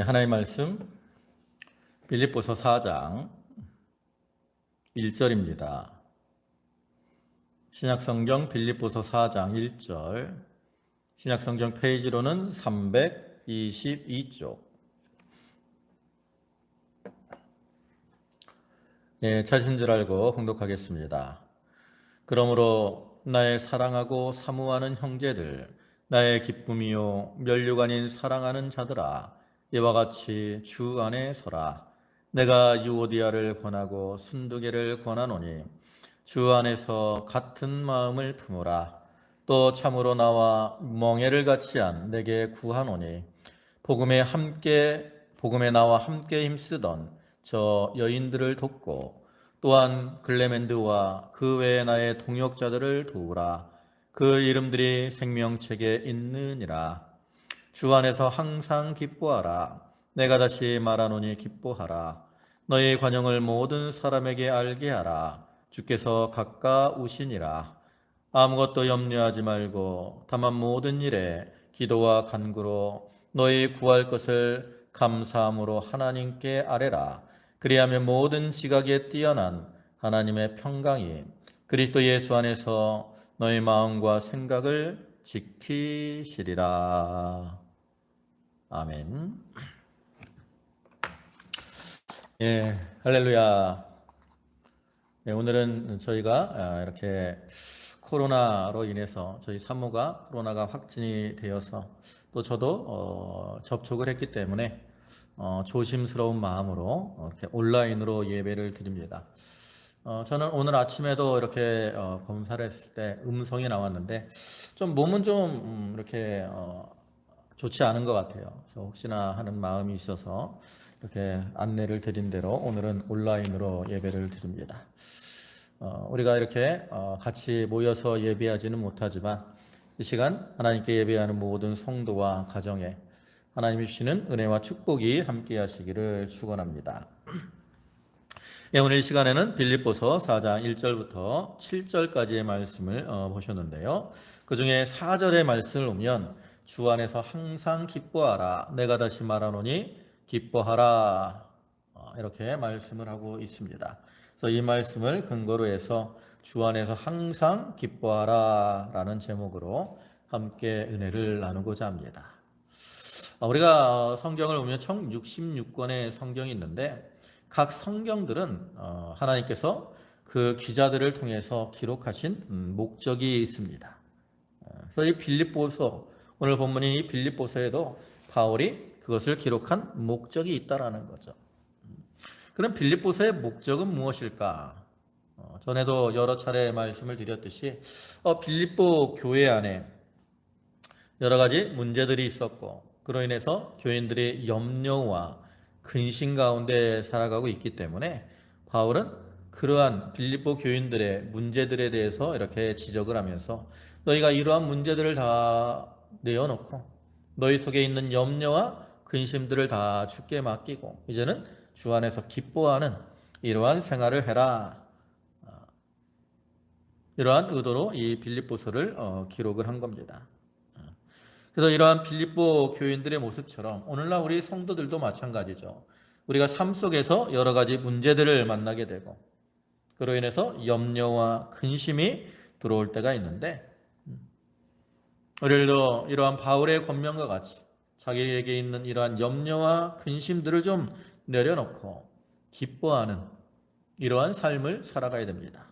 하나의 말씀 빌립보서 4장 1절입니다. 신약성경 빌립보서 4장 1절, 신약성경 페이지로는 322쪽. 자신 줄 알고 봉독하겠습니다. 그러므로 나의 사랑하고 사모하는 형제들, 나의 기쁨이요 면류관인 사랑하는 자들아, 이와 같이 주 안에 서라. 내가 유오디아를 권하고 순두개를 권하노니 주 안에서 같은 마음을 품으라. 또 참으로 나와 멍에를 같이 한 내게 구하노니 복음에 나와 함께 힘쓰던 저 여인들을 돕고 또한 글레멘드와 그 외의 나의 동역자들을 도우라. 그 이름들이 생명책에 있느니라. 주 안에서 항상 기뻐하라. 내가 다시 말하노니 기뻐하라. 너희 관용을 모든 사람에게 알게 하라. 주께서 가까우시니라. 아무것도 염려하지 말고 다만 모든 일에 기도와 간구로 너희 구할 것을 감사함으로 하나님께 아뢰라. 그리하면 모든 지각에 뛰어난 하나님의 평강이 그리스도 예수 안에서 너희 마음과 생각을 지키시리라. 아멘. 할렐루야. 오늘은 저희가 이렇게 코로나로 인해서 저희 산모가 코로나가 확진이 되어서 또 저도 접촉을 했기 때문에 조심스러운 마음으로 이렇게 온라인으로 예배를 드립니다. 저는 오늘 아침에도 이렇게 검사를 했을 때 음성이 나왔는데 좀 몸은 좀 이렇게 좋지 않은 것 같아요. 그래서 혹시나 하는 마음이 있어서 이렇게 안내를 드린 대로 오늘은 온라인으로 예배를 드립니다. 우리가 이렇게 같이 모여서 예배하지는 못하지만 이 시간 하나님께 예배하는 모든 성도와 가정에 하나님이 주시는 은혜와 축복이 함께 하시기를 축원합니다. 오늘 이 시간에는 빌립보서 4장 1절부터 7절까지의 말씀을 보셨는데요. 그 중에 4절의 말씀을 보면 주 안에서 항상 기뻐하라. 내가 다시 말하노니 기뻐하라. 이렇게 말씀을 하고 있습니다. 그래서 이 말씀을 근거로 해서 주 안에서 항상 기뻐하라 라는 제목으로 함께 은혜를 나누고자 합니다. 우리가 성경을 보면 총 66권의 성경이 있는데 각 성경들은 하나님께서 그 기자들을 통해서 기록하신 목적이 있습니다. 그래서 이 빌립보서, 오늘 본문인 이 빌립보서에도 바울이 그것을 기록한 목적이 있다라는 거죠. 그럼 빌립보서의 목적은 무엇일까? 전에도 여러 차례 말씀을 드렸듯이 빌립보 교회 안에 여러 가지 문제들이 있었고 그로 인해서 교인들이 염려와 근심 가운데 살아가고 있기 때문에 바울은 그러한 빌립보 교인들의 문제들에 대해서 이렇게 지적을 하면서 너희가 이러한 문제들을 다 내어놓고 너희 속에 있는 염려와 근심들을 다 주께 맡기고 이제는 주 안에서 기뻐하는 이러한 생활을 해라. 이러한 의도로 이 빌립보서를 기록을 한 겁니다. 그래서 이러한 빌립보 교인들의 모습처럼 오늘날 우리 성도들도 마찬가지죠. 우리가 삶 속에서 여러 가지 문제들을 만나게 되고 그로 인해서 염려와 근심이 들어올 때가 있는데 우리도 이러한 바울의 권면과 같이 자기에게 있는 이러한 염려와 근심들을 좀 내려놓고 기뻐하는 이러한 삶을 살아가야 됩니다.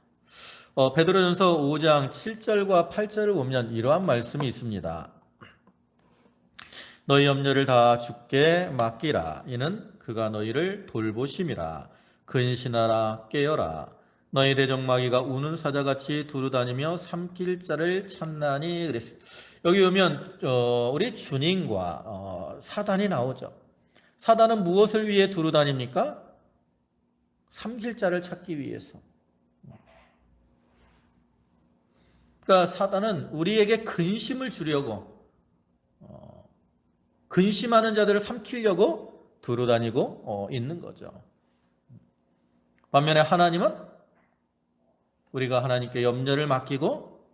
베드로전서 5장 7절과 8절을 보면 이러한 말씀이 있습니다. 너희 염려를 다 주께 맡기라. 이는 그가 너희를 돌보심이라. 근신하라 깨어라. 너희 대적마귀가 우는 사자같이 두루다니며 삼킬 자를 찾나니 그랬어요. 여기 오면 우리 주님과 사단이 나오죠. 사단은 무엇을 위해 두루다닙니까? 삼킬 자를 찾기 위해서. 그러니까 사단은 우리에게 근심을 주려고 근심하는 자들을 삼키려고 두루다니고 있는 거죠. 반면에 하나님은 우리가 하나님께 염려를 맡기고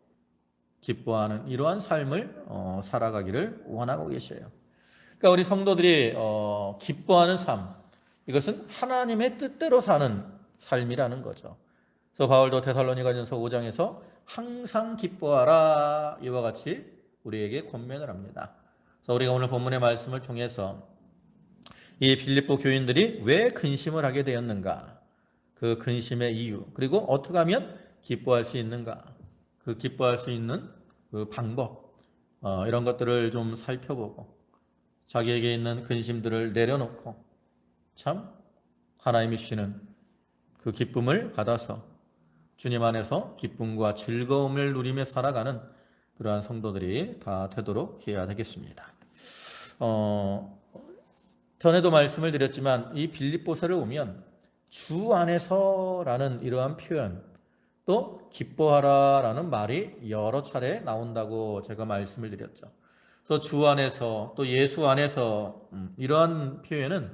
기뻐하는 이러한 삶을 살아가기를 원하고 계셔요. 그러니까 우리 성도들이 기뻐하는 삶, 이것은 하나님의 뜻대로 사는 삶이라는 거죠. 그래서 바울도 데살로니가전서 5장에서 항상 기뻐하라 이와 같이 우리에게 권면을 합니다. 그래서 우리가 오늘 본문의 말씀을 통해서 이 빌립보 교인들이 왜 근심을 하게 되었는가, 그 근심의 이유, 그리고 어떻게 하면 기뻐할 수 있는가, 그 기뻐할 수 있는 그 방법, 이런 것들을 좀 살펴보고 자기에게 있는 근심들을 내려놓고 참 하나님이 주시는 그 기쁨을 받아서 주님 안에서 기쁨과 즐거움을 누리며 살아가는 그러한 성도들이 다 되도록 해야 되겠습니다. 전에도 말씀을 드렸지만 이 빌립보서를 보면 주 안에서라는 이러한 표현, 또 기뻐하라라는 말이 여러 차례 나온다고 제가 말씀을 드렸죠. 또 주 안에서, 또 예수 안에서, 이러한 표현은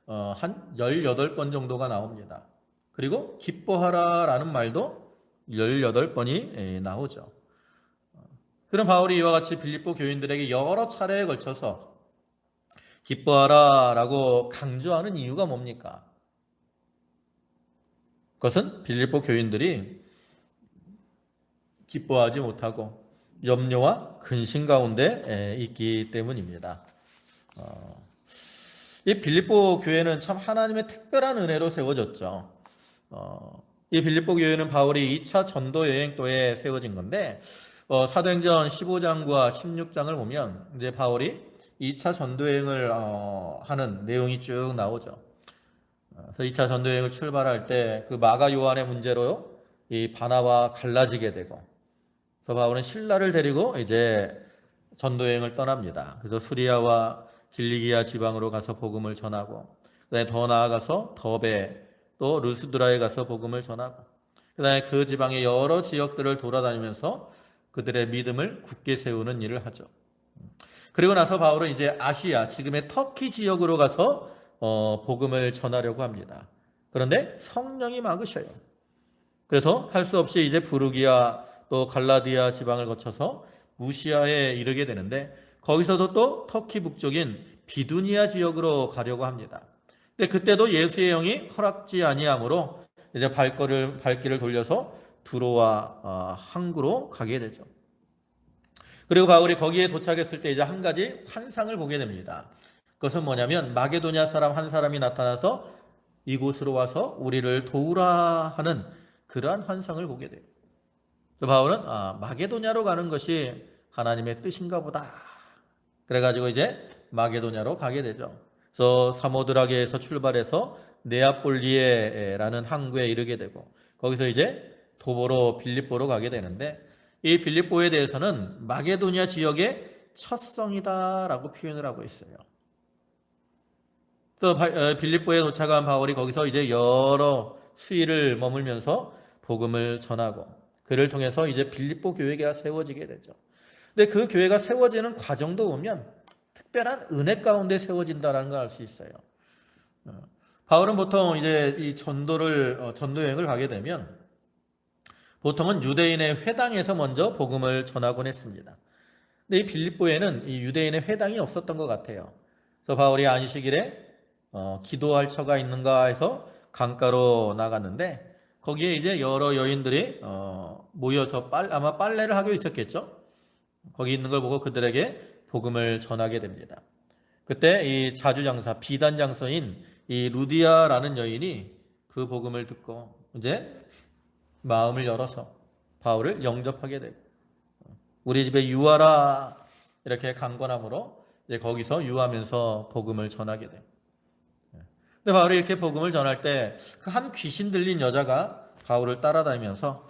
한 18번 정도가 나옵니다. 그리고 기뻐하라라는 말도 18번이 나오죠. 그럼 바울이 이와 같이 빌립보 교인들에게 여러 차례에 걸쳐서 기뻐하라라고 강조하는 이유가 뭡니까? 그것은 빌립보 교인들이 기뻐하지 못하고 염려와 근심 가운데 있기 때문입니다. 이 빌립보 교회는 참 하나님의 특별한 은혜로 세워졌죠. 이 빌립보 교회는 바울이 2차 전도 여행도에 세워진 건데, 사도행전 15장과 16장을 보면 이제 바울이 2차 전도 여행을 하는 내용이 쭉 나오죠. 그래서 2차 전도 여행을 출발할 때 그 마가 요한의 문제로 이 바나바가 갈라지게 되고, 그래서 바울은 실라를 데리고 이제 전도 여행을 떠납니다. 그래서 수리아와 길리기아 지방으로 가서 복음을 전하고, 그다음에 더 나아가서 더베 또 루스드라에 가서 복음을 전하고, 그다음에 그 지방의 여러 지역들을 돌아다니면서 그들의 믿음을 굳게 세우는 일을 하죠. 그리고 나서 바울은 이제 아시아, 지금의 터키 지역으로 가서 복음을 전하려고 합니다. 그런데 성령이 막으셔요. 그래서 할 수 없이 이제 부르기아 또 갈라디아 지방을 거쳐서 무시아에 이르게 되는데, 거기서도 또 터키 북쪽인 비두니아 지역으로 가려고 합니다. 근데 그때도 예수의 영이 허락지 아니하므로 이제 발길을 돌려서 두로와 항구로 가게 되죠. 그리고 바울이 거기에 도착했을 때 이제 한 가지 환상을 보게 됩니다. 그것은 뭐냐면 마게도냐 사람 한 사람이 나타나서 이곳으로 와서 우리를 도우라 하는 그러한 환상을 보게 돼요. 바울은 마게도냐로 가는 것이 하나님의 뜻인가 보다. 그래가지고 이제 마게도냐로 가게 되죠. 그래서 사모드라게에서 출발해서 네아폴리에라는 항구에 이르게 되고, 거기서 이제 도보로 빌립보로 가게 되는데, 이 빌립보에 대해서는 마게도냐 지역의 첫성이다라고 표현을 하고 있어요. 또 빌립보에 도착한 바울이 거기서 이제 여러 수일을 머물면서 복음을 전하고, 그를 통해서 이제 빌립보 교회가 세워지게 되죠. 근데 그 교회가 세워지는 과정도 보면 특별한 은혜 가운데 세워진다는 걸 알 수 있어요. 바울은 보통 이제 이 전도 여행을 가게 되면 보통은 유대인의 회당에서 먼저 복음을 전하곤 했습니다. 근데 이 빌립보에는 이 유대인의 회당이 없었던 것 같아요. 그래서 바울이 안식일에 기도할 처가 있는가 해서 강가로 나갔는데, 거기에 이제 여러 여인들이 모여서 아마 빨래를 하고 있었겠죠. 거기 있는 걸 보고 그들에게 복음을 전하게 됩니다. 그때 이 자주장사, 비단장서인 이 루디아라는 여인이 그 복음을 듣고 이제 마음을 열어서 바울을 영접하게 되고, 우리 집에 유하라 이렇게 강권함으로 이제 거기서 유하면서 복음을 전하게 돼요. 근데 바울이 이렇게 복음을 전할 때 그 한 귀신 들린 여자가 바울을 따라다니면서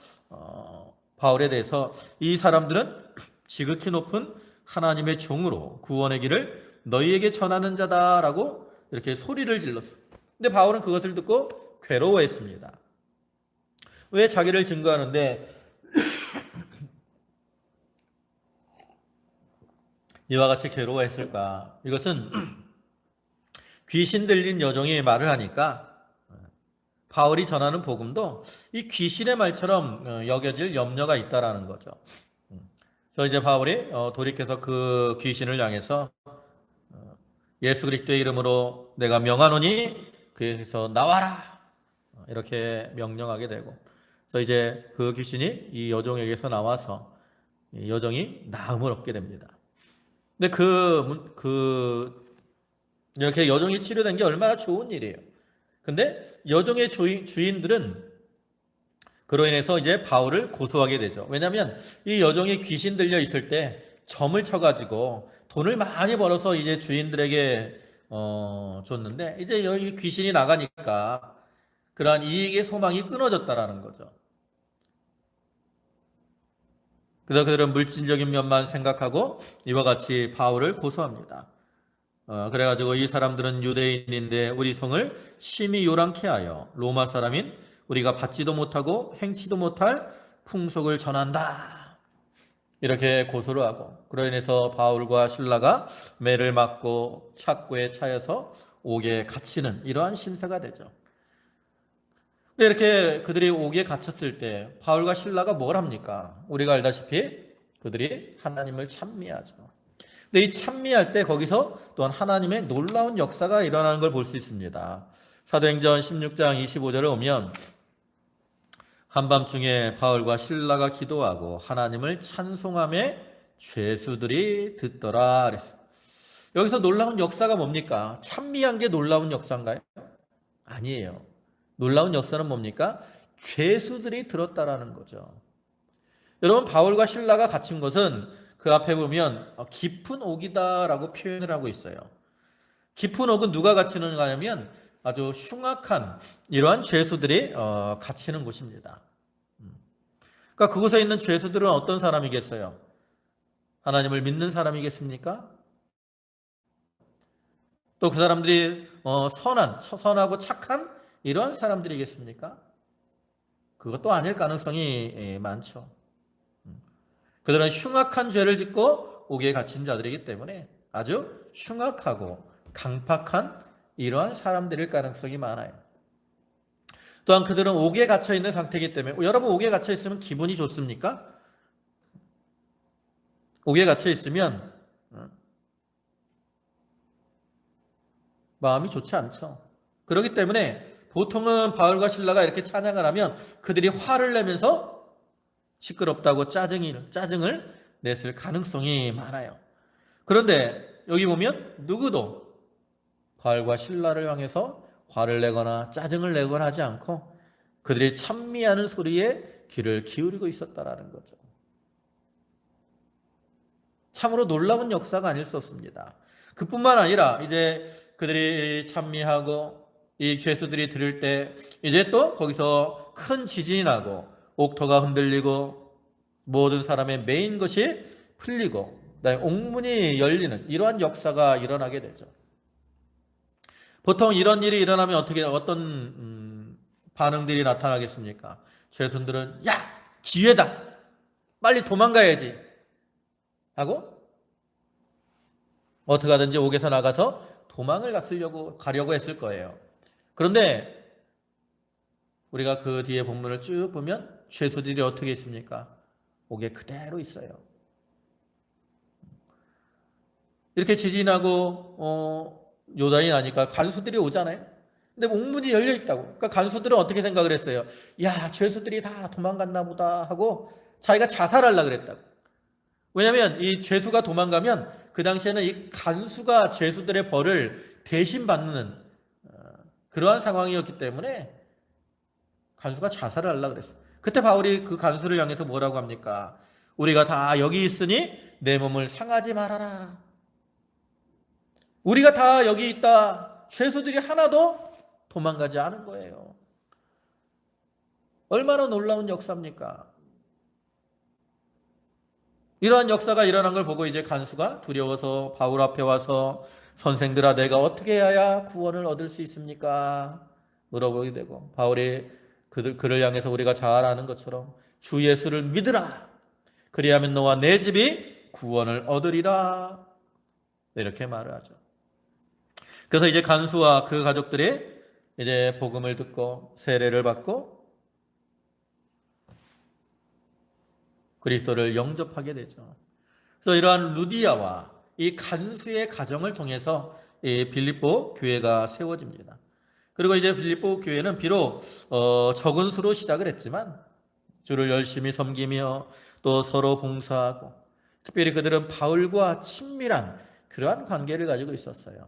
바울에 대해서 이 사람들은 지극히 높은 하나님의 종으로 구원의 길을 너희에게 전하는 자다라고 이렇게 소리를 질렀어요. 근데 바울은 그것을 듣고 괴로워했습니다. 왜 자기를 증거하는데 이와 같이 괴로워했을까? 이것은 귀신 들린 여종이 말을 하니까 바울이 전하는 복음도 이 귀신의 말처럼 여겨질 염려가 있다라는 거죠. 그래서 이제 바울이 돌이켜서 그 귀신을 향해서 예수 그리스도의 이름으로 내가 명하노니 그에서 나와라. 이렇게 명령하게 되고, 그래서 이제 그 귀신이 이 여종에게서 나와서 이 여종이 나음을 얻게 됩니다. 근데 이렇게 여종이 치료된 게 얼마나 좋은 일이에요. 근데 여종의 주인들은 그로 인해서 이제 바울을 고소하게 되죠. 왜냐하면 이 여종이 귀신 들려 있을 때 점을 쳐가지고 돈을 많이 벌어서 이제 주인들에게 줬는데, 이제 여기 귀신이 나가니까 그러한 이익의 소망이 끊어졌다라는 거죠. 그래서 그들은 물질적인 면만 생각하고 이와 같이 바울을 고소합니다. 그래가지고 이 사람들은 유대인인데 우리 성을 심히 요란케 하여 로마 사람인 우리가 받지도 못하고 행치도 못할 풍속을 전한다. 이렇게 고소를 하고, 그로 인해서 바울과 실라가 매를 맞고 착고에 차여서 옥에 갇히는 이러한 신세가 되죠. 근데 이렇게 그들이 옥에 갇혔을 때 바울과 실라가 뭘 합니까? 우리가 알다시피 그들이 하나님을 찬미하죠. 근데 이 찬미할 때 거기서 또한 하나님의 놀라운 역사가 일어나는 걸 볼 수 있습니다. 사도행전 16장 25절을 보면 한밤중에 바울과 실라가 기도하고 하나님을 찬송하며 죄수들이 듣더라 그랬어요. 여기서 놀라운 역사가 뭡니까? 찬미한 게 놀라운 역사인가요? 아니에요. 놀라운 역사는 뭡니까? 죄수들이 들었다라는 거죠. 여러분, 바울과 실라가 갇힌 것은 그 앞에 보면 깊은 옥이다라고 표현을 하고 있어요. 깊은 옥은 누가 갇히는가 하면 아주 흉악한 이러한 죄수들이 갇히는 곳입니다. 그러니까 그곳에 있는 죄수들은 어떤 사람이겠어요? 하나님을 믿는 사람이겠습니까? 또 그 사람들이 선하고 착한 이러한 사람들이겠습니까? 그것도 아닐 가능성이 많죠. 그들은 흉악한 죄를 짓고 옥에 갇힌 자들이기 때문에 아주 흉악하고 강팍한 이러한 사람들일 가능성이 많아요. 또한 그들은 옥에 갇혀 있는 상태이기 때문에, 여러분 옥에 갇혀 있으면 기분이 좋습니까? 옥에 갇혀 있으면 마음이 좋지 않죠. 그렇기 때문에 보통은 바울과 실라가 이렇게 찬양을 하면 그들이 화를 내면서 시끄럽다고 짜증을 냈을 가능성이 많아요. 그런데 여기 보면 누구도 바울과 실라를 향해서 화를 내거나 짜증을 내거나 하지 않고 그들이 찬미하는 소리에 귀를 기울이고 있었다라는 거죠. 참으로 놀라운 역사가 아닐 수 없습니다. 그뿐만 아니라 이제 그들이 찬미하고 이 죄수들이 들을 때 이제 또 거기서 큰 지진이 나고 옥토가 흔들리고 모든 사람의 메인 것이 풀리고 옥문이 열리는 이러한 역사가 일어나게 되죠. 보통 이런 일이 일어나면 어떤 반응들이 나타나겠습니까? 죄수들은 야, 기회다, 빨리 도망가야지 하고 어떻게 하든지 옥에서 나가서 도망을 가려고 했을 거예요. 그런데 우리가 그 뒤에 본문을 쭉 보면 죄수들이 어떻게 있습니까? 옥에 그대로 있어요. 이렇게 지진하고 요단이 나니까 간수들이 오잖아요. 근데 옥문이 열려 있다고. 그러니까 간수들은 어떻게 생각을 했어요? 야, 죄수들이 다 도망갔나 보다 하고 자기가 자살하려고 그랬다고. 왜냐하면 이 죄수가 도망가면 그 당시에는 이 간수가 죄수들의 벌을 대신 받는 그러한 상황이었기 때문에 간수가 자살을 하려고 그랬어요. 그때 바울이 그 간수를 향해서 뭐라고 합니까? 우리가 다 여기 있으니 내 몸을 상하지 말아라. 우리가 다 여기 있다. 죄수들이 하나도 도망가지 않은 거예요. 얼마나 놀라운 역사입니까? 이러한 역사가 일어난 걸 보고 이제 간수가 두려워서 바울 앞에 와서 선생들아, 내가 어떻게 해야 구원을 얻을 수 있습니까? 물어보게 되고, 바울이 그를 향해서 우리가 잘 아는 것처럼 주 예수를 믿으라. 그리하면 너와 내 집이 구원을 얻으리라. 이렇게 말을 하죠. 그래서 이제 간수와 그 가족들이 이제 복음을 듣고 세례를 받고 그리스도를 영접하게 되죠. 그래서 이러한 루디아와 이 간수의 가정을 통해서 이 빌립보 교회가 세워집니다. 그리고 이제 빌립보 교회는 비록 적은 수로 시작을 했지만 주를 열심히 섬기며 또 서로 봉사하고, 특별히 그들은 바울과 친밀한 그러한 관계를 가지고 있었어요.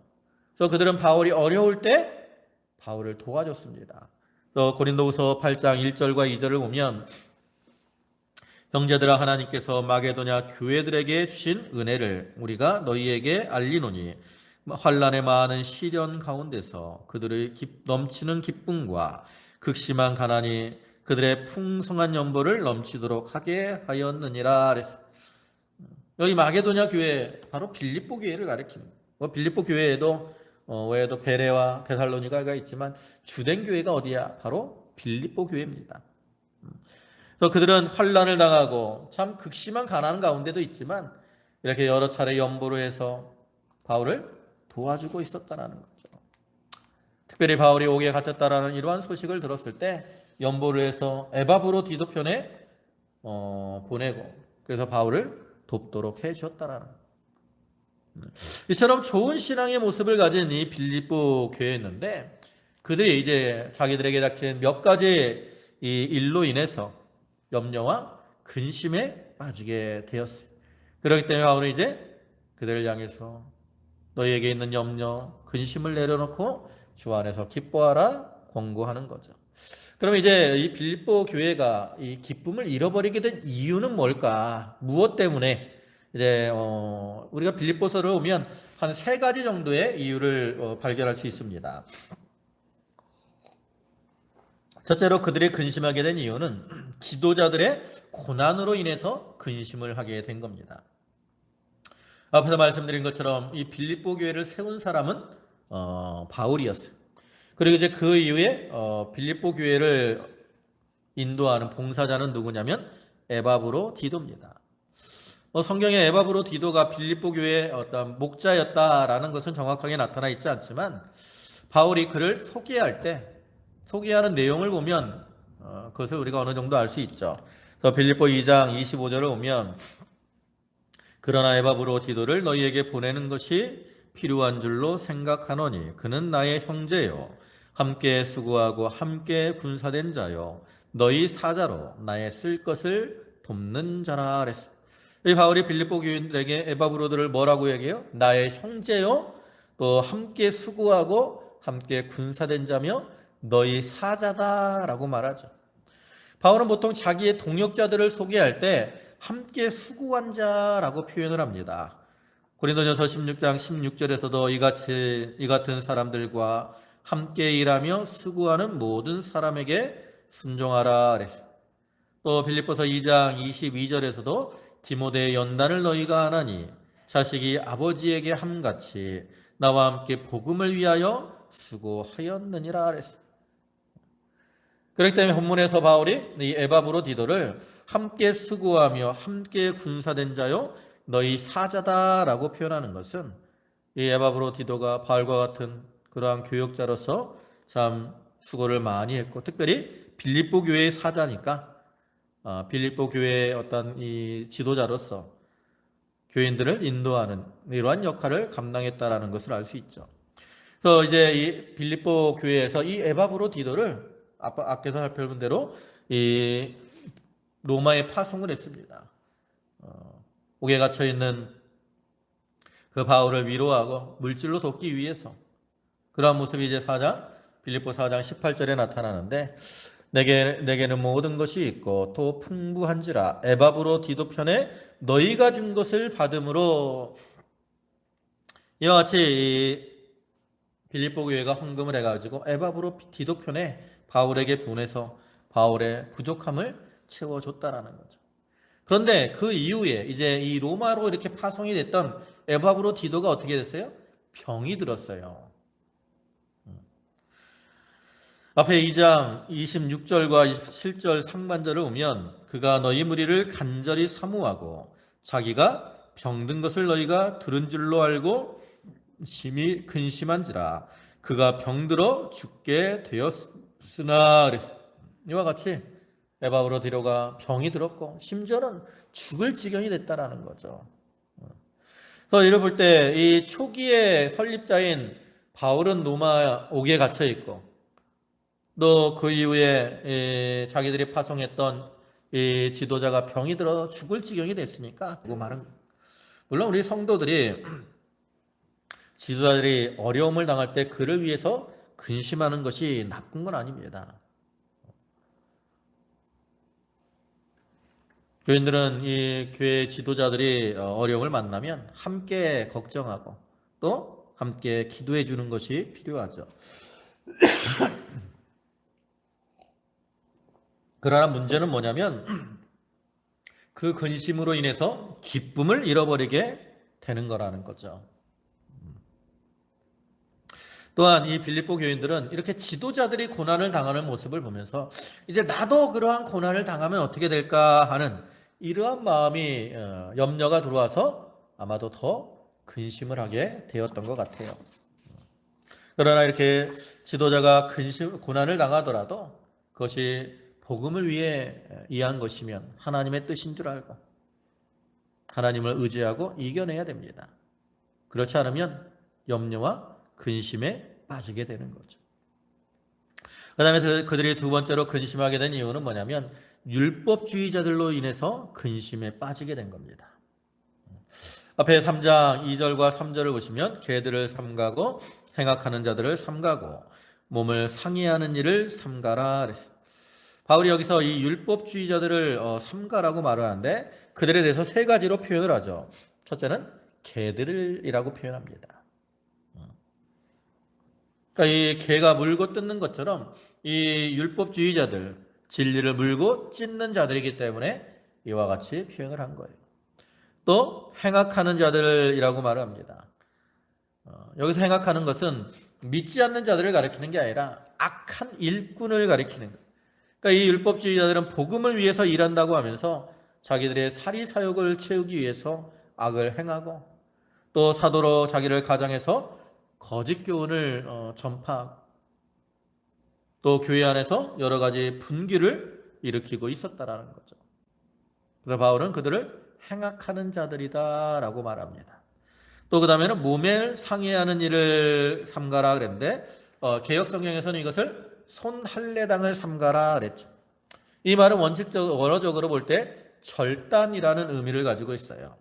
그래서 그들은 바울이 어려울 때 바울을 도와줬습니다. 또 고린도후서 8장 1절과 2절을 보면, 형제들아, 하나님께서 마게도냐 교회들에게 주신 은혜를 우리가 너희에게 알리노니, 환난의 많은 시련 가운데서 그들의 넘치는 기쁨과 극심한 가난이 그들의 풍성한 연보를 넘치도록 하게 하였느니라. 그랬어요. 여기 마게도냐 교회, 바로 빌립보 교회를 가리킵니다. 빌립보 교회에도 외에도 베레와 데살로니가가 있지만 주된 교회가 어디야? 바로 빌립보 교회입니다. 그래서 그들은 환난을 당하고 참 극심한 가난 가운데도 있지만 이렇게 여러 차례 연보로 해서 바울을 도와주고 있었다는 거죠. 특별히 바울이 옥에 갇혔다라는 이러한 소식을 들었을 때 연보를 해서 에바브로 디도편에 보내고, 그래서 바울을 돕도록 해주었다라는 거예요. 이처럼 좋은 신앙의 모습을 가진 이 빌립보 교회였는데, 그들이 이제 자기들에게 닥친 몇 가지 이 일로 인해서 염려와 근심에 빠지게 되었어요. 그렇기 때문에 바울은 이제 그들을 향해서 너희에게 있는 염려, 근심을 내려놓고 주 안에서 기뻐하라 권고하는 거죠. 그럼 이제 이 빌립보 교회가 이 기쁨을 잃어버리게 된 이유는 뭘까? 무엇 때문에? 이제 우리가 빌립보서를 보면 한 세 가지 정도의 이유를 발견할 수 있습니다. 첫째로 그들이 근심하게 된 이유는 지도자들의 고난으로 인해서 근심을 하게 된 겁니다. 앞에서 말씀드린 것처럼 이 빌립보 교회를 세운 사람은 바울이었어요. 그리고 이제 그 이후에 빌립보 교회를 인도하는 봉사자는 누구냐면 에바브로 디도입니다. 성경에 에바브로 디도가 빌립보 교회의 어떤 목자였다라는 것은 정확하게 나타나 있지 않지만, 바울이 그를 소개하는 내용을 보면 그것을 우리가 어느 정도 알 수 있죠. 그래서 빌립보 2장 25절을 보면, 그러나 에바브로 디도를 너희에게 보내는 것이 필요한 줄로 생각하노니 그는 나의 형제요 함께 수고하고 함께 군사된 자요 너희 사자로 나의 쓸 것을 돕는 자라 그랬어요. 이 바울이 빌립보 교인들에게 에바브로들을 뭐라고 얘기해요? 나의 형제요, 또 함께 수고하고 함께 군사된 자며 너희 사자다라고 말하죠. 바울은 보통 자기의 동역자들을 소개할 때 함께 수고한 자라고 표현을 합니다. 고린도전서 16장 16절에서도 이 같은 사람들과 함께 일하며 수고하는 모든 사람에게 순종하라 그랬어요. 또 빌립보서 2장 22절에서도 디모데의 연단을 너희가 안하니 자식이 아버지에게 함같이 나와 함께 복음을 위하여 수고하였느니라 그랬어요. 그렇기 때문에 본문에서 바울이 이 에바브로 디도를 함께 수고하며 함께 군사된 자요 너희 사자다라고 표현하는 것은, 이 에바브로 디도가 바울과 같은 그러한 교역자로서 참 수고를 많이 했고, 특별히 빌립보 교회의 사자니까 빌립보 교회의 어떤 이 지도자로서 교인들을 인도하는 이러한 역할을 감당했다라는 것을 알 수 있죠. 그래서 이제 이 빌립보 교회에서 이 에바브로 디도를 앞에서 살펴본 대로 이 로마에 파송을 했습니다. 옥에 갇혀 있는 그 바울을 위로하고 물질로 돕기 위해서, 그러한 모습이 이제 빌립보 4장 18절에 나타나는데, 내게는 모든 것이 있고 또 풍부한지라 에바브로 디도 편에 너희가 준 것을 받음으로, 이와 같이 이 빌립보 교회가 헌금을 해가지고 에바브로 디도 편에 바울에게 보내서 바울의 부족함을 채워줬다라는 거죠. 그런데 그 이후에 이제 이 로마로 이렇게 파송이 됐던 에바브로 디도가 어떻게 됐어요? 병이 들었어요. 앞에 2장 26절과 27절 상반절을 보면, 그가 너희 무리를 간절히 사모하고 자기가 병든 것을 너희가 들은 줄로 알고 심히 근심한지라 그가 병들어 죽게 되었으나 그랬어요. 이와 같이 에바브로 디도가 병이 들었고 심지어는 죽을 지경이 됐다라는 거죠. 그래서 이를 볼 때 이 초기의 설립자인 바울은 로마 옥에 갇혀 있고, 또 그 이후에 자기들이 파송했던 이 지도자가 병이 들어 죽을 지경이 됐으니까 그 말은, 물론 우리 성도들이 지도자들이 어려움을 당할 때 그를 위해서 근심하는 것이 나쁜 건 아닙니다. 교인들은 이 교회 지도자들이 어려움을 만나면 함께 걱정하고 또 함께 기도해 주는 것이 필요하죠. 그러나 문제는 뭐냐면 그 근심으로 인해서 기쁨을 잃어버리게 되는 거라는 거죠. 또한 이 빌립보 교인들은 이렇게 지도자들이 고난을 당하는 모습을 보면서 이제 나도 그러한 고난을 당하면 어떻게 될까 하는 이러한 마음이 염려가 들어와서 아마도 더 근심을 하게 되었던 것 같아요. 그러나 이렇게 지도자가 고난을 당하더라도 그것이 복음을 위해 이해한 것이면 하나님의 뜻인 줄 알고 하나님을 의지하고 이겨내야 됩니다. 그렇지 않으면 염려와 근심에 빠지게 되는 거죠. 그 다음에 그들이 두 번째로 근심하게 된 이유는 뭐냐면 율법주의자들로 인해서 근심에 빠지게 된 겁니다. 앞에 3장 2절과 3절을 보시면 개들을 삼가고 행악하는 자들을 삼가고 몸을 상해하는 일을 삼가라 그랬어요. 바울이 여기서 이 율법주의자들을 삼가라고 말을 하는데 그들에 대해서 세 가지로 표현을 하죠. 첫째는 개들이라고 표현합니다. 그러니까 이 개가 물고 뜯는 것처럼 이 율법주의자들, 진리를 물고 찢는 자들이기 때문에 이와 같이 표현을 한 거예요. 또 행악하는 자들이라고 말을 합니다. 여기서 행악하는 것은 믿지 않는 자들을 가리키는 게 아니라 악한 일꾼을 가리키는 거예요. 그러니까 이 율법주의자들은 복음을 위해서 일한다고 하면서 자기들의 사리사욕을 채우기 위해서 악을 행하고 또 사도로 자기를 가장해서 거짓 교훈을 전파하고 또 교회 안에서 여러 가지 분기를 일으키고 있었다라는 거죠. 그래서 바울은 그들을 행악하는 자들이다라고 말합니다. 또 그 다음에는 몸을 상해하는 일을 삼가라 그랬는데 개역 성경에서는 이것을 손할례당을 삼가라 그랬죠. 이 말은 원어적으로 볼 때 절단이라는 의미를 가지고 있어요.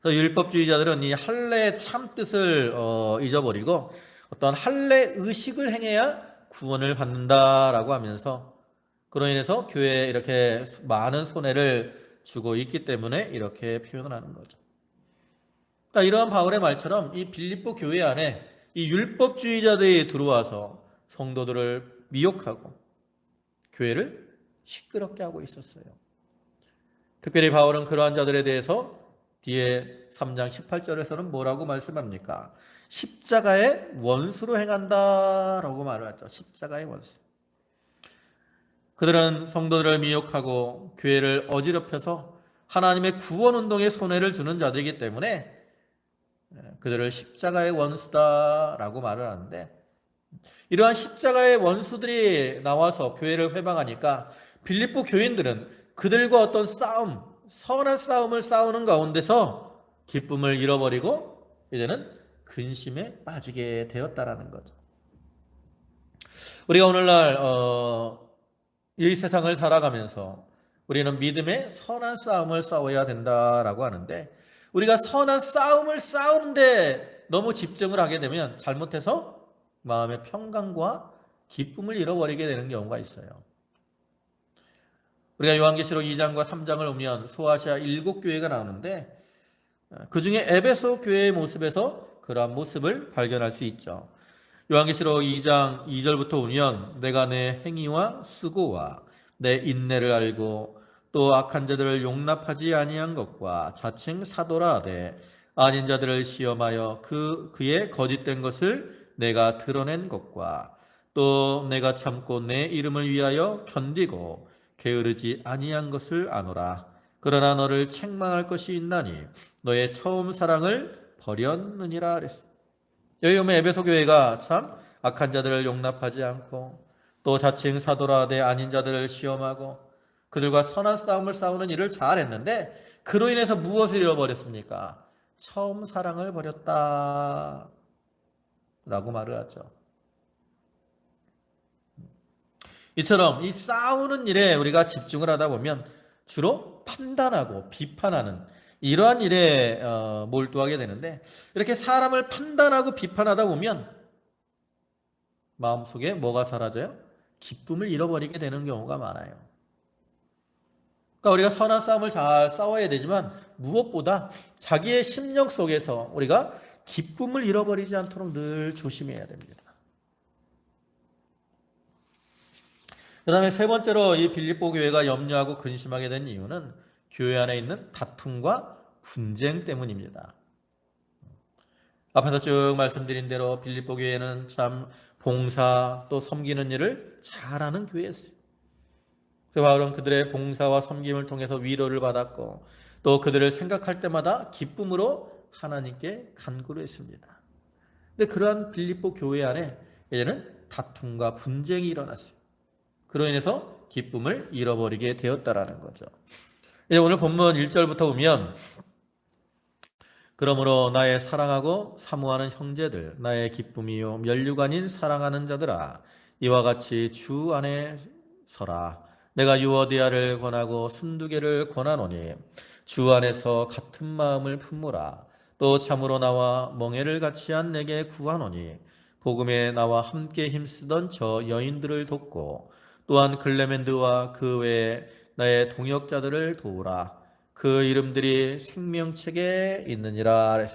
그래서 율법주의자들은 이 할례의 참 뜻을 잊어버리고 어떤 할례 의식을 행해야 구원을 받는다라고 하면서 그로 인해서 교회에 이렇게 많은 손해를 주고 있기 때문에 이렇게 표현을 하는 거죠. 그러니까 이러한 바울의 말처럼 이 빌립보 교회 안에 이 율법주의자들이 들어와서 성도들을 미혹하고 교회를 시끄럽게 하고 있었어요. 특별히 바울은 그러한 자들에 대해서 뒤에 3장 18절에서는 뭐라고 말씀합니까? 십자가의 원수로 행한다라고 말을 하죠. 십자가의 원수. 그들은 성도들을 미혹하고 교회를 어지럽혀서 하나님의 구원 운동에 손해를 주는 자들이기 때문에 그들을 십자가의 원수다라고 말을 하는데 이러한 십자가의 원수들이 나와서 교회를 회방하니까 빌립보 교인들은 그들과 어떤 싸움, 선한 싸움을 싸우는 가운데서 기쁨을 잃어버리고 이제는 근심에 빠지게 되었다라는 거죠. 우리가 오늘날 이 세상을 살아가면서 우리는 믿음의 선한 싸움을 싸워야 된다라고 하는데 우리가 선한 싸움을 싸우는데 너무 집중을 하게 되면 잘못해서 마음의 평강과 기쁨을 잃어버리게 되는 경우가 있어요. 우리가 요한계시록 2장과 3장을 보면 소아시아 7교회가 나오는데 그 중에 에베소 교회의 모습에서 그러한 모습을 발견할 수 있죠. 요한계시록 2장 2절부터 보면 내가 내 행위와 수고와 내 인내를 알고 또 악한 자들을 용납하지 아니한 것과 자칭 사도라 하되 아닌 자들을 시험하여 그의 거짓된 것을 내가 드러낸 것과 또 내가 참고 내 이름을 위하여 견디고 게으르지 아니한 것을 아노라. 그러나 너를 책망할 것이 있나니 너의 처음 사랑을 버렸느니라 그랬어. 여기 보면 에베소 교회가 참 악한 자들을 용납하지 않고 또 자칭 사도라 하되 아닌 자들을 시험하고 그들과 선한 싸움을 싸우는 일을 잘했는데 그로 인해서 무엇을 잃어버렸습니까? 처음 사랑을 버렸다 라고 말을 하죠. 이처럼 이 싸우는 일에 우리가 집중을 하다 보면 주로 판단하고 비판하는 이러한 일에 몰두하게 되는데, 이렇게 사람을 판단하고 비판하다 보면 마음속에 뭐가 사라져요? 기쁨을 잃어버리게 되는 경우가 많아요. 그러니까 우리가 선한 싸움을 잘 싸워야 되지만 무엇보다 자기의 심령 속에서 우리가 기쁨을 잃어버리지 않도록 늘 조심해야 됩니다. 그 다음에 세 번째로 이 빌립보 교회가 염려하고 근심하게 된 이유는 교회 안에 있는 다툼과 분쟁 때문입니다. 앞에서 쭉 말씀드린 대로 빌립보 교회는 참 봉사 또 섬기는 일을 잘하는 교회였어요. 바울은 그들의 봉사와 섬김을 통해서 위로를 받았고, 또 그들을 생각할 때마다 기쁨으로 하나님께 간구를 했습니다. 근데 그러한 빌립보 교회 안에 이제는 다툼과 분쟁이 일어났어요. 그로 인해서 기쁨을 잃어버리게 되었다라는 거죠. 이제 오늘 본문 1절부터 보면, 그러므로 나의 사랑하고 사모하는 형제들, 나의 기쁨이요 면류관인 사랑하는 자들아, 이와 같이 주 안에 서라. 내가 유오디아를 권하고 순두개를 권하노니 주 안에서 같은 마음을 품으라. 또 참으로 나와 멍에를 같이 한 내게 구하노니 복음에 나와 함께 힘쓰던 저 여인들을 돕고, 또한 클레멘드와 그 외에 나의 동역자들을 도우라. 그 이름들이 생명책에 있느니라.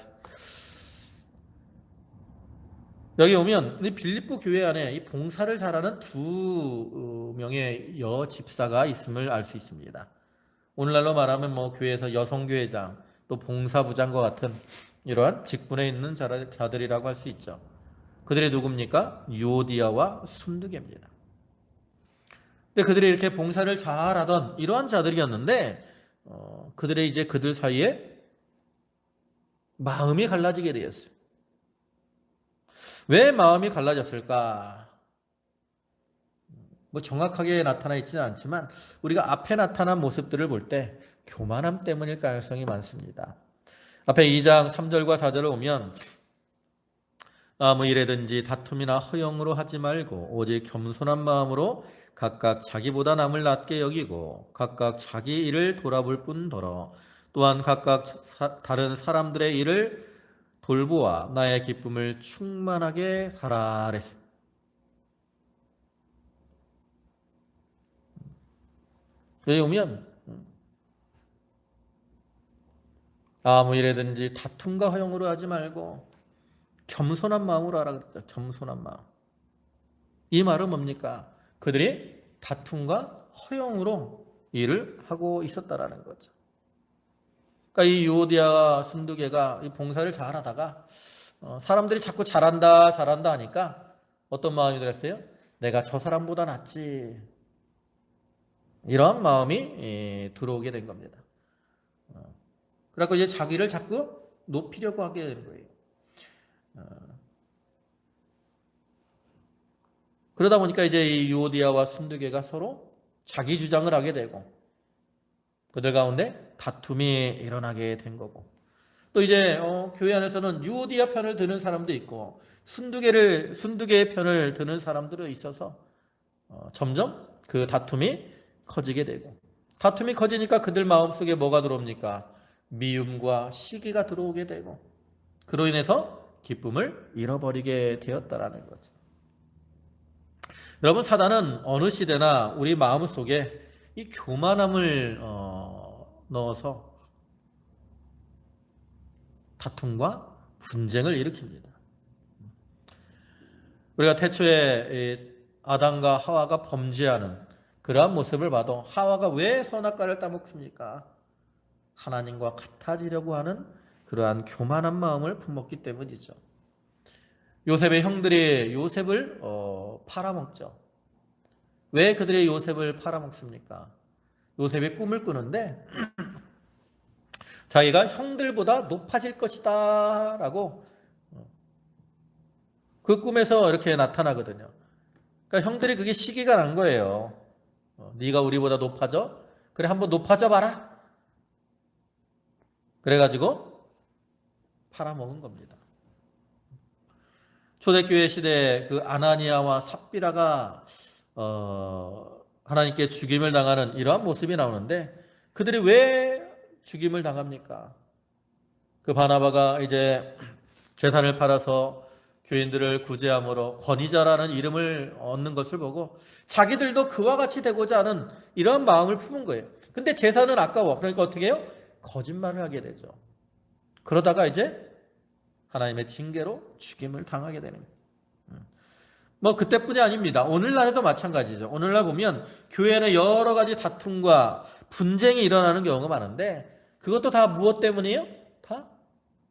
여기 오면 이 빌립보 교회 안에 이 봉사를 잘하는 두 명의 여집사가 있음을 알 수 있습니다. 오늘날로 말하면 교회에서 여성교회장 또 봉사부장과 같은 이러한 직분에 있는 자들이라고 할 수 있죠. 그들이 누굽니까? 유오디아와 순두개입니다. 근데 그들이 이렇게 봉사를 잘하던 이러한 자들이었는데, 그들의 이제 그들 사이에 마음이 갈라지게 되었어요. 왜 마음이 갈라졌을까? 정확하게 나타나 있지는 않지만 우리가 앞에 나타난 모습들을 볼 때 교만함 때문일 가능성이 많습니다. 앞에 2장 3절과 4절을 보면, 아무 일에든지 다툼이나 허영으로 하지 말고 오직 겸손한 마음으로 각각 자기보다 남을 낮게 여기고 각각 자기 일을 돌아볼 뿐더러 또한 각각 다른 사람들의 일을 돌보아 나의 기쁨을 충만하게 하라. 여기 오면 아무 일에든지 다툼과 허영으로 하지 말고 겸손한 마음으로 하라 그랬죠. 겸손한 마음. 이 말은 뭡니까? 그들이 다툼과 허영으로 일을 하고 있었다라는 거죠. 그러니까 이 유오디아와 순두개가 이 봉사를 잘하다가 사람들이 자꾸 잘한다 하니까 어떤 마음이 들었어요? 내가 저 사람보다 낫지. 이런 마음이 들어오게 된 겁니다. 그래서 이제 자기를 자꾸 높이려고 하게 된 거예요. 그러다 보니까 이제 이 유오디아와 순두개가 서로 자기 주장을 하게 되고 그들 가운데 다툼이 일어나게 된 거고, 또 이제 교회 안에서는 유오디아 편을 드는 사람도 있고 순두개의 편을 드는 사람들이 있어서 점점 그 다툼이 커지게 되고, 다툼이 커지니까 그들 마음속에 뭐가 들어옵니까? 미움과 시기가 들어오게 되고, 그로 인해서 기쁨을 잃어버리게 되었다라는 거죠. 여러분, 사단은 어느 시대나 우리 마음속에 이 교만함을 넣어서 다툼과 분쟁을 일으킵니다. 우리가 태초에 아담과 하와가 범죄하는 그러한 모습을 봐도 하와가 왜 선악과를 따먹습니까? 하나님과 같아지려고 하는 그러한 교만한 마음을 품었기 때문이죠. 요셉의 형들이 요셉을 팔아먹죠. 왜 그들이 요셉을 팔아먹습니까? 요셉이 꿈을 꾸는데 자기가 형들보다 높아질 것이다 라고 그 꿈에서 이렇게 나타나거든요. 그러니까 형들이 그게 시기가 난 거예요. 네가 우리보다 높아져? 그래, 한번 높아져 봐라. 그래가지고 팔아먹은 겁니다. 초대교회 시대에 그 아나니아와 삽비라가 하나님께 죽임을 당하는 이러한 모습이 나오는데 그들이 왜 죽임을 당합니까? 그 바나바가 이제 재산을 팔아서 교인들을 구제함으로 권위자라는 이름을 얻는 것을 보고 자기들도 그와 같이 되고자 하는 이런 마음을 품은 거예요. 근데 재산은 아까워. 그러니까 어떻게 해요? 거짓말을 하게 되죠. 그러다가 이제 하나님의 징계로 죽임을 당하게 되는 거예요. 뭐 그때뿐이 아닙니다. 오늘날에도 마찬가지죠. 오늘날 보면 교회는 여러 가지 다툼과 분쟁이 일어나는 경우가 많은데 그것도 다 무엇 때문이에요? 다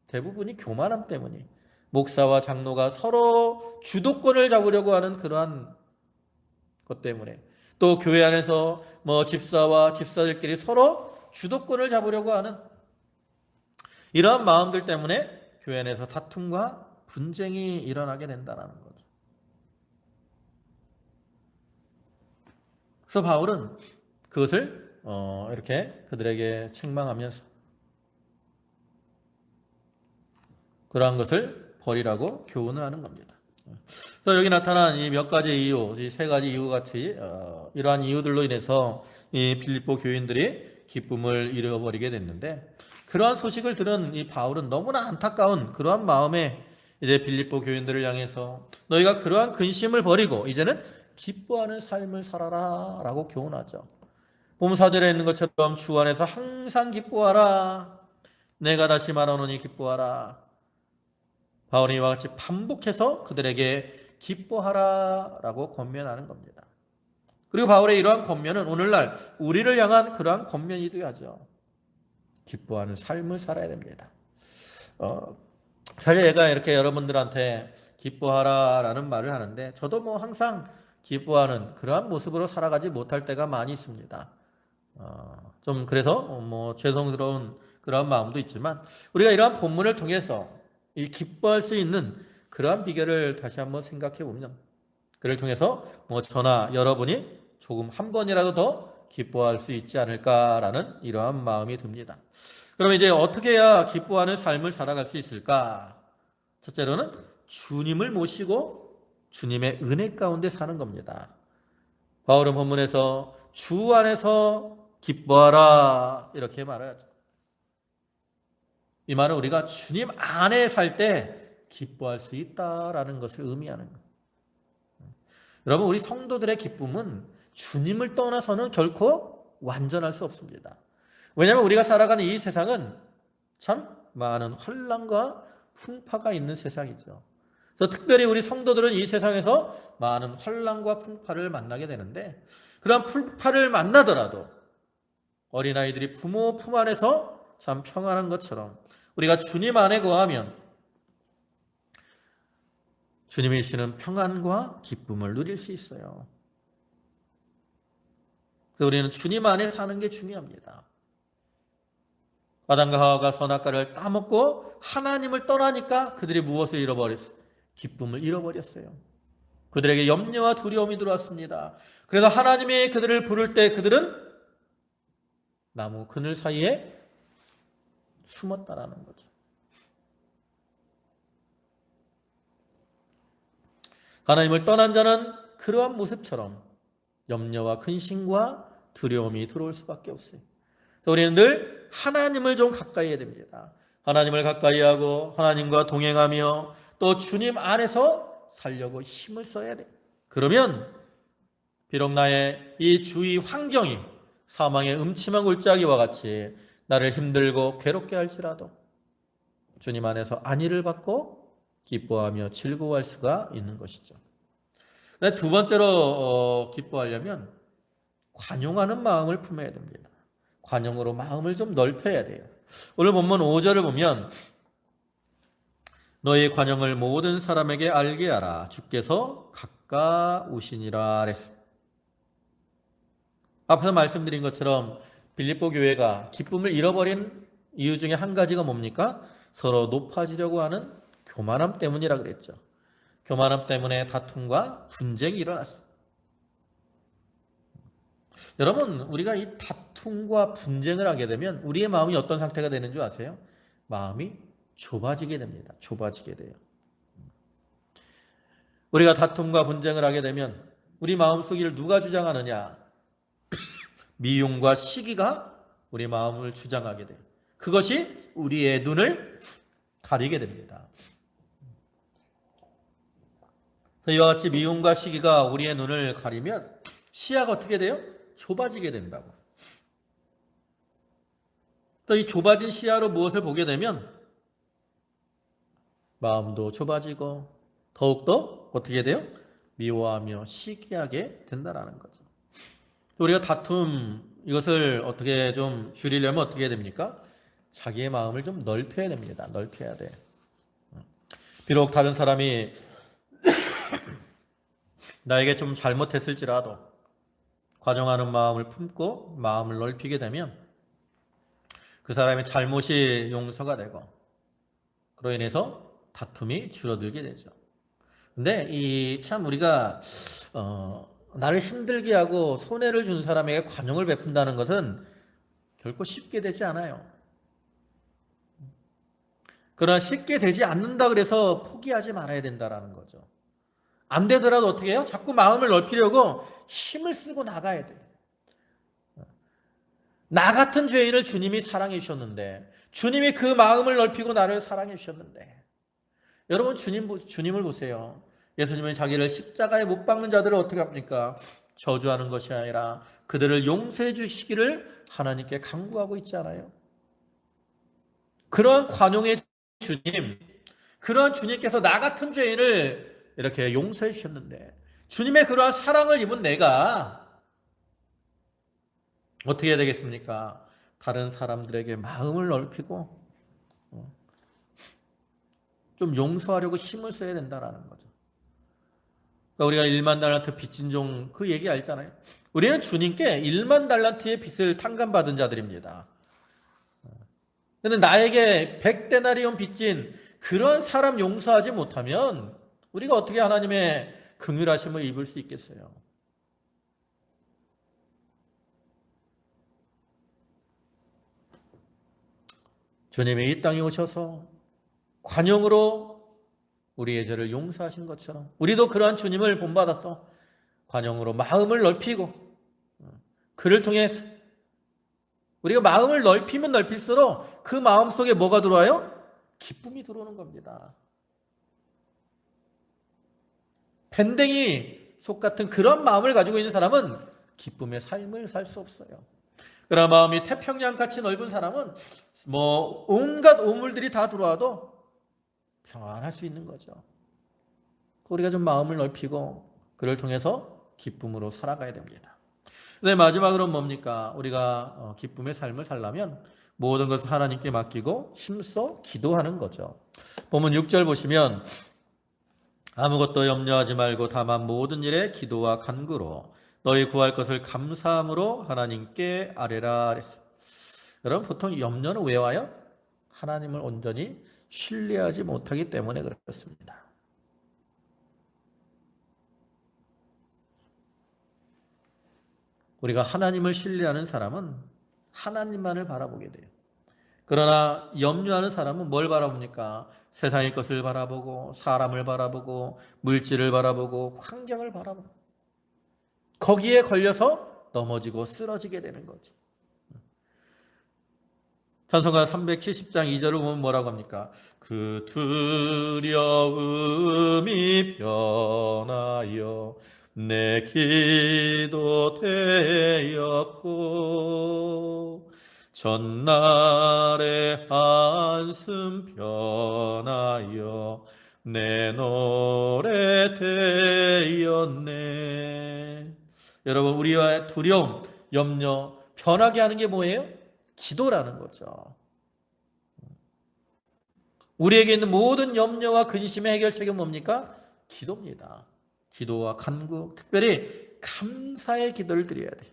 대부분이 교만함 때문이에요. 목사와 장로가 서로 주도권을 잡으려고 하는 그러한 것 때문에 또 교회 안에서 뭐 집사와 집사들끼리 서로 주도권을 잡으려고 하는 이러한 마음들 때문에 교회 안에서 다툼과 분쟁이 일어나게 된다는 거죠. 그래서 바울은 그것을 이렇게 그들에게 책망하면서 그러한 것을 버리라고 교훈을 하는 겁니다. 그래서 여기 나타난 이 몇 가지 이유, 이 세 가지 이유 같이 이러한 이유들로 인해서 이 빌립보 교인들이 기쁨을 잃어버리게 됐는데 그러한 소식을 들은 이 바울은 너무나 안타까운 그러한 마음에 이제 빌립보 교인들을 향해서 너희가 그러한 근심을 버리고 이제는 기뻐하는 삶을 살아라 라고 교훈하죠. 봄 4절에 있는 것처럼 주 안에서 항상 기뻐하라. 내가 다시 말하노니 기뻐하라. 바울이 이와 같이 반복해서 그들에게 기뻐하라 라고 권면하는 겁니다. 그리고 바울의 이러한 권면은 오늘날 우리를 향한 그러한 권면이 되어야죠. 기뻐하는 삶을 살아야 됩니다. 사실 제가 이렇게 여러분들한테 기뻐하라 라는 말을 하는데 저도 뭐 항상 기뻐하는 그러한 모습으로 살아가지 못할 때가 많이 있습니다. 좀 그래서 뭐 죄송스러운 그러한 마음도 있지만 우리가 이러한 본문을 통해서 이 기뻐할 수 있는 그러한 비결을 다시 한번 생각해 보면 그를 통해서 뭐 저나 여러분이 조금 한 번이라도 더 기뻐할 수 있지 않을까라는 이러한 마음이 듭니다. 그럼 이제 어떻게 해야 기뻐하는 삶을 살아갈 수 있을까? 첫째로는 주님을 모시고 주님의 은혜 가운데 사는 겁니다. 바울은 본문에서 주 안에서 기뻐하라 이렇게 말하죠. 이 말은 우리가 주님 안에 살 때 기뻐할 수 있다라는 것을 의미하는 거예요. 여러분 우리 성도들의 기쁨은 주님을 떠나서는 결코 완전할 수 없습니다. 왜냐하면 우리가 살아가는 이 세상은 참 많은 혼란과 풍파가 있는 세상이죠. 그래서 특별히 우리 성도들은 이 세상에서 많은 혼란과 풍파를 만나게 되는데 그런 풍파를 만나더라도 어린아이들이 부모 품 안에서 참 평안한 것처럼 우리가 주님 안에 거하면 주님이 주시는 평안과 기쁨을 누릴 수 있어요. 그래서 우리는 주님 안에 사는 게 중요합니다. 아담과 하와가 선악과를 따먹고 하나님을 떠나니까 그들이 무엇을 잃어버렸어요? 기쁨을 잃어버렸어요. 그들에게 염려와 두려움이 들어왔습니다. 그래서 하나님이 그들을 부를 때 그들은 나무 그늘 사이에 숨었다라는 거죠. 하나님을 떠난 자는 그러한 모습처럼 염려와 근심과 두려움이 들어올 수밖에 없어요. 그래서 우리는 늘 하나님을 좀 가까이 해야 됩니다. 하나님을 가까이 하고 하나님과 동행하며 또 주님 안에서 살려고 힘을 써야 돼요. 그러면 비록 나의 이 주위 환경이 사망의 음침한 골짜기와 같이 나를 힘들고 괴롭게 할지라도 주님 안에서 안위를 받고 기뻐하며 즐거워할 수가 있는 것이죠. 두 번째로 기뻐하려면 관용하는 마음을 품어야 됩니다. 관용으로 마음을 좀 넓혀야 돼요. 오늘 본문 5절을 보면 너희 관용을 모든 사람에게 알게 하라. 주께서 가까우시니라 그랬어요. 앞에서 말씀드린 것처럼 빌립보 교회가 기쁨을 잃어버린 이유 중에 한 가지가 뭡니까? 서로 높아지려고 하는 교만함 때문이라 그랬죠. 교만함 때문에 다툼과 분쟁이 일어났어요. 여러분, 우리가 이 다툼과 분쟁을 하게 되면 우리의 마음이 어떤 상태가 되는 줄 아세요? 마음이 좁아지게 됩니다. 좁아지게 돼요. 우리가 다툼과 분쟁을 하게 되면 우리 마음속을 누가 주장하느냐? 미움과 시기가 우리 마음을 주장하게 돼요. 그것이 우리의 눈을 가리게 됩니다. 이와 같이 미움과 시기가 우리의 눈을 가리면 시야가 어떻게 돼요? 좁아지게 된다고. 또 이 좁아진 시야로 무엇을 보게 되면 마음도 좁아지고 더욱더 어떻게 돼요? 미워하며 시기하게 된다라는 거죠. 우리가 다툼 이것을 어떻게 좀 줄이려면 어떻게 해야 됩니까? 자기의 마음을 좀 넓혀야 됩니다. 넓혀야 돼. 비록 다른 사람이 나에게 좀 잘못했을지라도 관용하는 마음을 품고 마음을 넓히게 되면 그 사람의 잘못이 용서가 되고 그로 인해서 다툼이 줄어들게 되죠. 근데 이 참 우리가 나를 힘들게 하고 손해를 준 사람에게 관용을 베푼다는 것은 결코 쉽게 되지 않아요. 그러나 쉽게 되지 않는다 그래서 포기하지 말아야 된다는 거죠. 안 되더라도 어떻게 해요? 자꾸 마음을 넓히려고 힘을 쓰고 나가야 돼요. 나 같은 죄인을 주님이 사랑해 주셨는데, 주님이 그 마음을 넓히고 나를 사랑해 주셨는데, 여러분 주님을 보세요. 예수님은 자기를 십자가에 못 박는 자들을 어떻게 합니까? 저주하는 것이 아니라 그들을 용서해 주시기를 하나님께 간구하고 있지 않아요? 그러한 관용의 주님, 그러한 주님께서 나 같은 죄인을 이렇게 용서해 주셨는데 주님의 그러한 사랑을 입은 내가 어떻게 해야 되겠습니까? 다른 사람들에게 마음을 넓히고 좀 용서하려고 힘을 써야 된다는 거죠. 그러니까 우리가 1만 달란트 빚진 종 그 얘기 알잖아요. 우리는 주님께 1만 달란트의 빚을 탕감받은 자들입니다. 그런데 나에게 100데나리온 빚진 그런 사람 용서하지 못하면 우리가 어떻게 하나님의 긍휼하심을 입을 수 있겠어요? 주님이 이 땅에 오셔서 관용으로 우리의 죄를 용서하신 것처럼 우리도 그러한 주님을 본받아서 관용으로 마음을 넓히고 그를 통해서 우리가 마음을 넓히면 넓힐수록 그 마음 속에 뭐가 들어와요? 기쁨이 들어오는 겁니다. 밴댕이 속 같은 그런 마음을 가지고 있는 사람은 기쁨의 삶을 살 수 없어요. 그러나 마음이 태평양같이 넓은 사람은 온갖 오물들이 다 들어와도 평안할 수 있는 거죠. 우리가 좀 마음을 넓히고 그를 통해서 기쁨으로 살아가야 됩니다. 네, 마지막으로 뭡니까? 우리가 기쁨의 삶을 살려면 모든 것을 하나님께 맡기고 힘써 기도하는 거죠. 본문 6절 보시면 아무것도 염려하지 말고 다만 모든 일에 기도와 간구로 너희 구할 것을 감사함으로 하나님께 아뢰라 그랬어요. 여러분 보통 염려는 왜 와요? 하나님을 온전히 신뢰하지 못하기 때문에 그렇습니다. 우리가 하나님을 신뢰하는 사람은 하나님만을 바라보게 돼요. 그러나 염려하는 사람은 뭘 바라봅니까? 세상의 것을 바라보고 사람을 바라보고 물질을 바라보고 환경을 바라보고 거기에 걸려서 넘어지고 쓰러지게 되는 거죠. 찬송가 370장 2절을 보면 뭐라고 합니까? 그 두려움이 변하여 내 기도 되었고 전날의 한숨 변하여 내 노래 되었네. 여러분 우리의 두려움, 염려 변하게 하는 게 뭐예요? 기도라는 거죠. 우리에게 있는 모든 염려와 근심의 해결책은 뭡니까? 기도입니다. 기도와 간구, 특별히 감사의 기도를 드려야 돼요.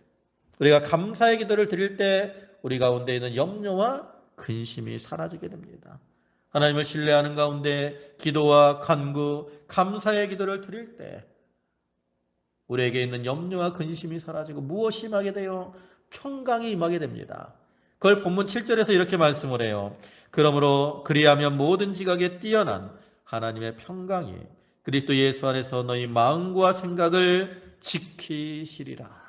우리가 감사의 기도를 드릴 때 우리 가운데 있는 염려와 근심이 사라지게 됩니다. 하나님을 신뢰하는 가운데 기도와 간구, 감사의 기도를 드릴 때 우리에게 있는 염려와 근심이 사라지고 무엇이 임하게 돼요? 평강이 임하게 됩니다. 그걸 본문 7절에서 이렇게 말씀을 해요. 그러므로 그리하면 모든 지각에 뛰어난 하나님의 평강이 그리스도 예수 안에서 너희 마음과 생각을 지키시리라.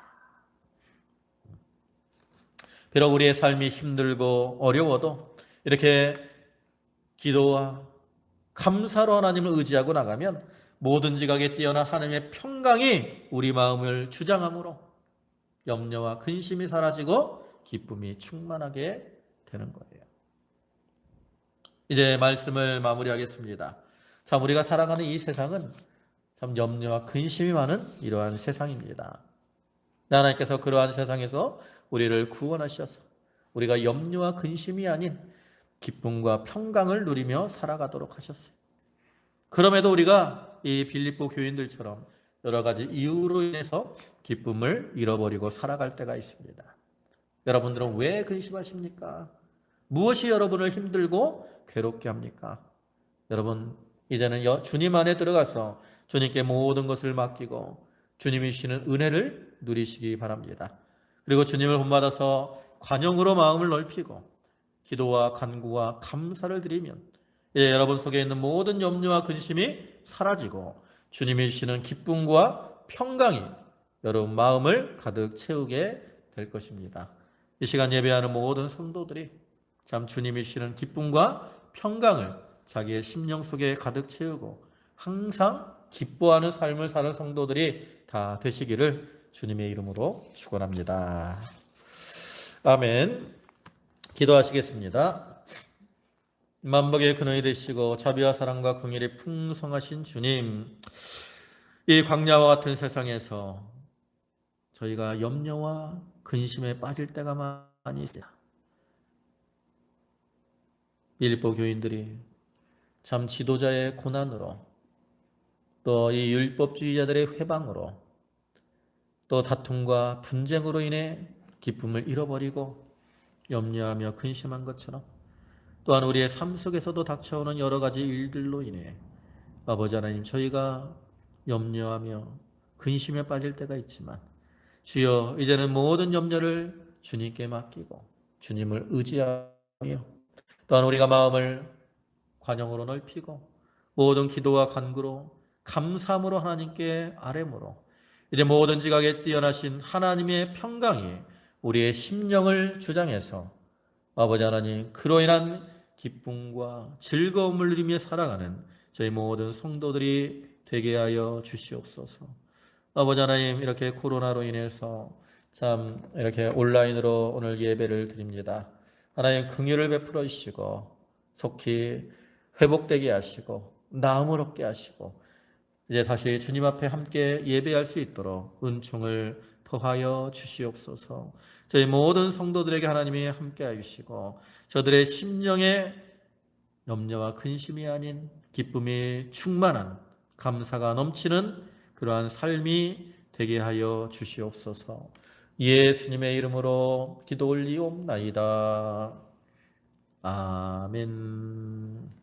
비록 우리의 삶이 힘들고 어려워도 이렇게 기도와 감사로 하나님을 의지하고 나가면 모든 지각에 뛰어난 하나님의 평강이 우리 마음을 주장함으로 염려와 근심이 사라지고 기쁨이 충만하게 되는 거예요. 이제 말씀을 마무리하겠습니다. 참 우리가 살아가는 이 세상은 참 염려와 근심이 많은 이러한 세상입니다. 하나님께서 그러한 세상에서 우리를 구원하셔서 우리가 염려와 근심이 아닌 기쁨과 평강을 누리며 살아가도록 하셨어요. 그럼에도 우리가 이 빌립보 교인들처럼 여러 가지 이유로 인해서 기쁨을 잃어버리고 살아갈 때가 있습니다. 여러분들은 왜 근심하십니까? 무엇이 여러분을 힘들고 괴롭게 합니까? 여러분, 이제는 주님 안에 들어가서 주님께 모든 것을 맡기고 주님이 주시는 은혜를 누리시기 바랍니다. 그리고 주님을 본받아서 관용으로 마음을 넓히고 기도와 간구와 감사를 드리면 여러분 속에 있는 모든 염려와 근심이 사라지고 주님이 주시는 기쁨과 평강이 여러분 마음을 가득 채우게 될 것입니다. 이 시간 예배하는 모든 성도들이 참 주님이 주시는 기쁨과 평강을 자기의 심령 속에 가득 채우고 항상 기뻐하는 삶을 사는 성도들이 다 되시기를 주님의 이름으로 축원합니다. 아멘. 기도하시겠습니다. 만복의 근원이 되시고 자비와 사랑과 긍휼이 풍성하신 주님, 이 광야와 같은 세상에서 저희가 염려와 근심에 빠질 때가 많이 있어요. 빌립보 교인들이 참 지도자의 고난으로 또 이 율법주의자들의 회방으로 또 다툼과 분쟁으로 인해 기쁨을 잃어버리고 염려하며 근심한 것처럼 또한 우리의 삶 속에서도 닥쳐오는 여러 가지 일들로 인해 아버지 하나님 저희가 염려하며 근심에 빠질 때가 있지만 주여 이제는 모든 염려를 주님께 맡기고 주님을 의지하며 또한 우리가 마음을 관용으로 넓히고 모든 기도와 간구로 감사함으로 하나님께 아뢰므로 이제 모든 지각에 뛰어나신 하나님의 평강이 우리의 심령을 주장해서 아버지 하나님 그로 인한 기쁨과 즐거움을 누리며 살아가는 저희 모든 성도들이 되게 하여 주시옵소서. 아버지 하나님 이렇게 코로나로 인해서 참 이렇게 온라인으로 오늘 예배를 드립니다. 하나님 긍휼을 베풀어 주시고 속히 회복되게 하시고 나음을 얻게 하시고 이제 다시 주님 앞에 함께 예배할 수 있도록 은총을 더하여 주시옵소서. 저희 모든 성도들에게 하나님이 함께해 주시고 저들의 심령에 염려와 근심이 아닌 기쁨이 충만한 감사가 넘치는 그러한 삶이 되게 하여 주시옵소서. 예수님의 이름으로 기도 올리옵나이다. 아멘.